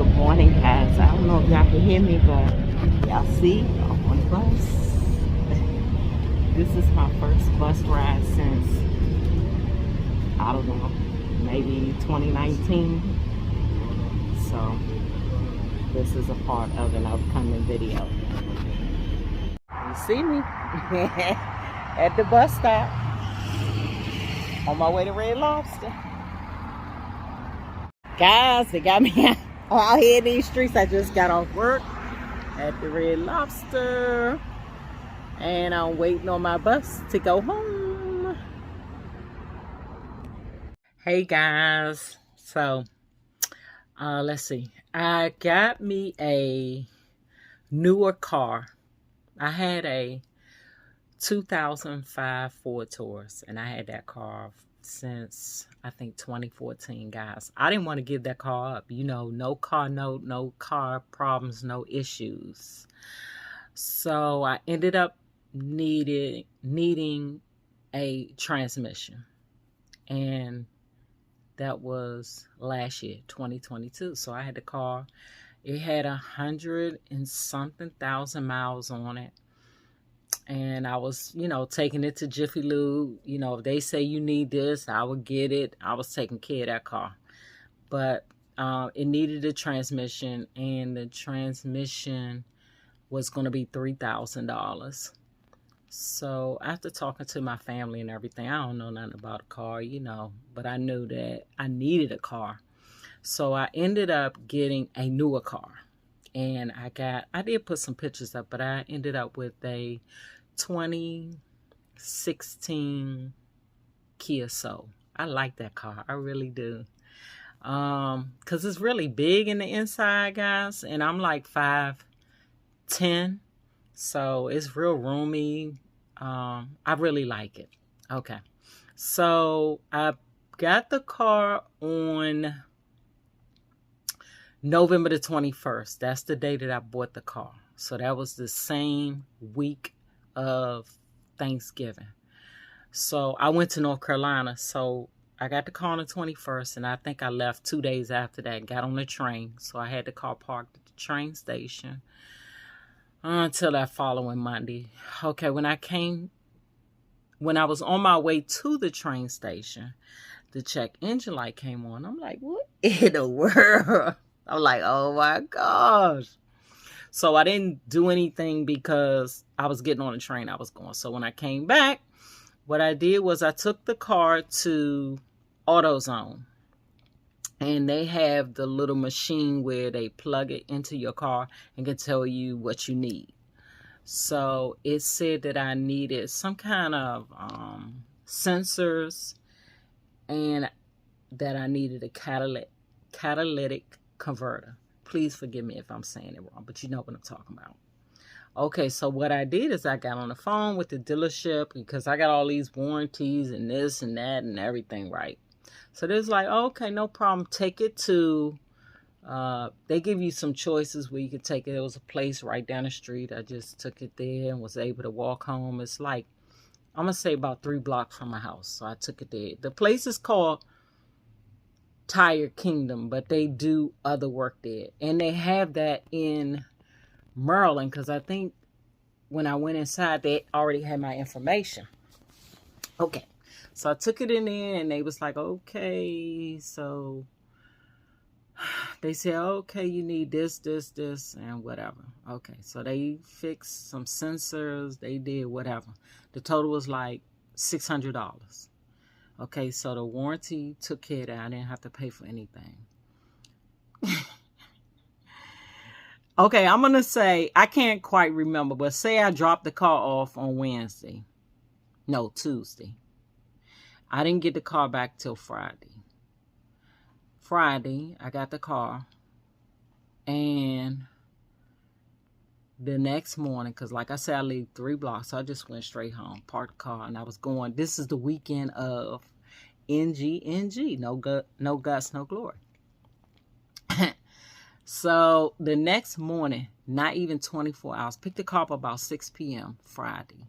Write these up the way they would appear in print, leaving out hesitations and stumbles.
Good morning, guys. I don't know if y'all can hear me, but y'all see I'm on the bus. This is my first bus ride since, I don't know, maybe 2019. So this is a part of an upcoming video. You see me at the bus stop on my way to Red Lobster. Guys, they got me out here in these streets. I just got off work at the Red Lobster and I'm waiting on my bus to go home. Hey guys, so let's see. I got me a newer car. I had a 2005 Ford Taurus and I had that car since I think 2014, guys. I didn't want to give that car up. You know, no car note, no car problems, no issues. So I ended up needing a transmission. And that was last year, 2022. So I had the car. It had 100 and something thousand miles on it. And I was, taking it to Jiffy Lube. If they say you need this, I would get it. I was taking care of that car. But it needed a transmission, and the transmission was going to be $3,000. So after talking to my family and everything, I don't know nothing about a car, but I knew that I needed a car. So I ended up getting a newer car. And I did put some pictures up, but I ended up with a 2016 Kia Soul. I like that car. I really do. Because it's really big in the inside, guys. And I'm like 5'10". So it's real roomy. I really like it. Okay. So I got the car on November the 21st. That's the day that I bought the car. So that was the same week of Thanksgiving. So I went to North Carolina. So I got the car on the 21st, and I think I left 2 days after that, got on the train. So I had the car parked at the train station until that following Monday. Okay, when I was on my way to the train station, the check engine light came on. I'm like, what in the world? I'm like, oh my gosh. So I didn't do anything because I was getting on the train I was going. So when I came back, what I did was I took the car to AutoZone. And they have the little machine where they plug it into your car and can tell you what you need. So it said that I needed some kind of sensors and that I needed a catalytic converter. Please forgive me if I'm saying it wrong, but you know what I'm talking about. Okay, so what I did is I got on the phone with the dealership because I got all these warranties and this and that and everything, right? So there's like, okay, no problem. Take it to, they give you some choices where you could take it. There was a place right down the street. I just took it there and was able to walk home. It's like, I'm going to say about 3 blocks from my house. So I took it there. The place is called Tire Kingdom, but they do other work there. And they have that in Maryland because I think when I went inside, they already had my information. Okay. So I took it in there and they was like, okay, so they said, okay, you need this, and whatever. Okay, so they fixed some sensors. They did whatever. The total was like $600. Okay, so the warranty took care of that. I didn't have to pay for anything. Okay, I'm going to say, I can't quite remember, but say I dropped the car off on Tuesday. I didn't get the car back till Friday. Friday, I got the car. And the next morning, because like I said, I leave 3 blocks. So I just went straight home, parked the car, and I was going. This is the weekend of NG. No guts, no glory. So the next morning, not even 24 hours, picked the car up about 6 p.m. Friday.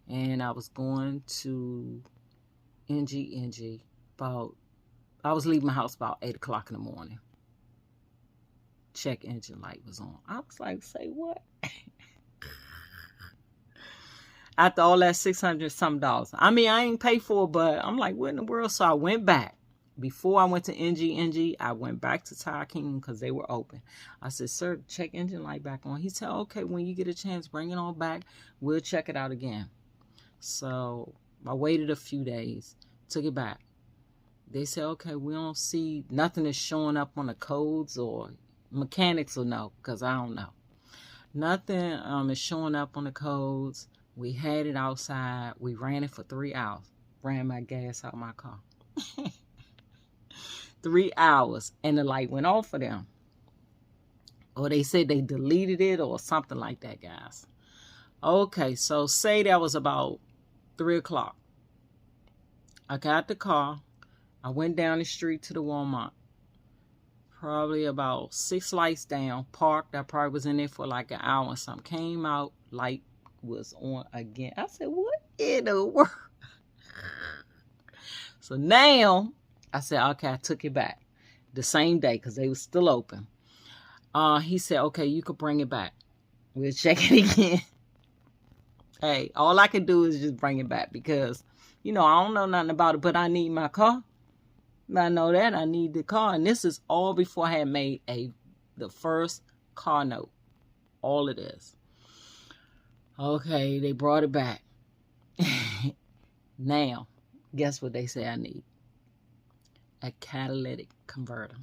And I was going to NG about, I was leaving my house about 8 o'clock in the morning. check engine light was on. I was like, say what? After all that $600 some dollars. I mean, I ain't pay for it, but I'm like, what in the world? So I went back. Before I went to NG, I went back to Tire Kingdom because they were open. I said, sir, check engine light back on. He said, okay, when you get a chance, bring it on back. We'll check it out again. So I waited a few days, took it back. They said, okay, we don't see nothing is showing up on the codes, or mechanics will know because I don't know. Nothing is showing up on the codes. We had it outside. We ran it for 3 hours. Ran my gas out of my car. 3 hours, and the light went off for them. Or they said they deleted it or something like that, guys. Okay, so say that was about 3 o'clock. I got the car. I went down the street to the Walmart. Probably about 6 lights down. Parked. I probably was in there for like an hour or something. Came out, light was on again. I said, what in the world? So now I said, okay, I took it back the same day because they were still open. He said, okay, you could bring it back. We'll check it again. Hey, all I can do is just bring it back because, you know, I don't know nothing about it, but I need my car. I know that I need the car. And this is all before I had made the first car note. All of this. Okay, they brought it back. Now, guess what they say I need? A catalytic converter,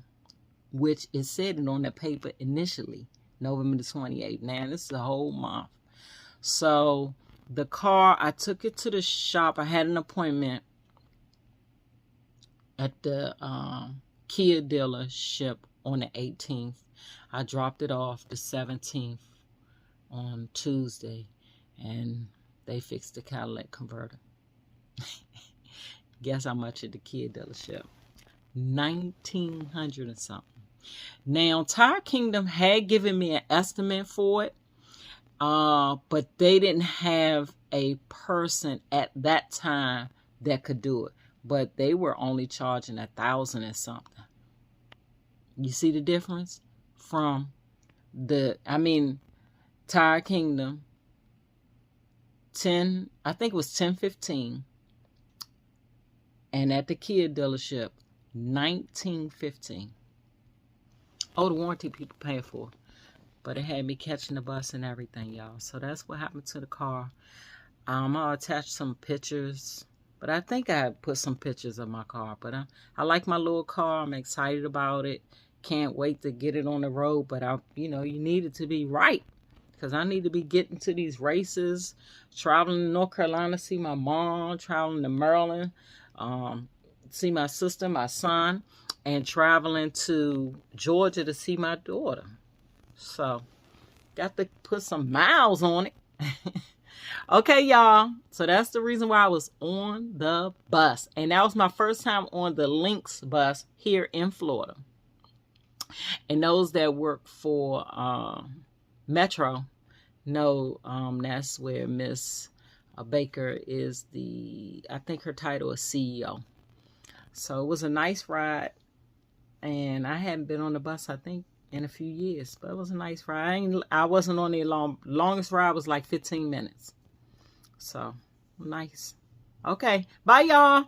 which is said on the paper initially, November the 28th. Now, this is a whole month. So, the car, I took it to the shop. I had an appointment at the Kia dealership on the 18th. I dropped it off the 17th on Tuesday, and they fixed the catalytic converter. Guess how much at the Kia dealership? $1,900 and something. Now, Tire Kingdom had given me an estimate for it, but they didn't have a person at that time that could do it. But they were only charging $1,000 and something. You see the difference from Tire Kingdom, I think it was $10.15, and at the Kia dealership, $19.15. Oh, the warranty people pay for it. But it had me catching the bus and everything, y'all. So that's what happened to the car. I'll attach some pictures. But I think I put some pictures of my car. But I like my little car. I'm excited about it. Can't wait to get it on the road. But, you need it to be right. Because I need to be getting to these races. Traveling to North Carolina, see my mom. Traveling to Maryland. See my sister, my son. And traveling to Georgia to see my daughter. So, got to put some miles on it. Okay, y'all. So, that's the reason why I was on the bus. And that was my first time on the Lynx bus here in Florida. And those that work for Metro know that's where Miss Baker is I think her title is CEO. So, it was a nice ride. And I hadn't been on the bus, I think, in a few years. But it was a nice ride. I wasn't on the longest ride was like 15 minutes. So, nice. Okay. Bye, y'all.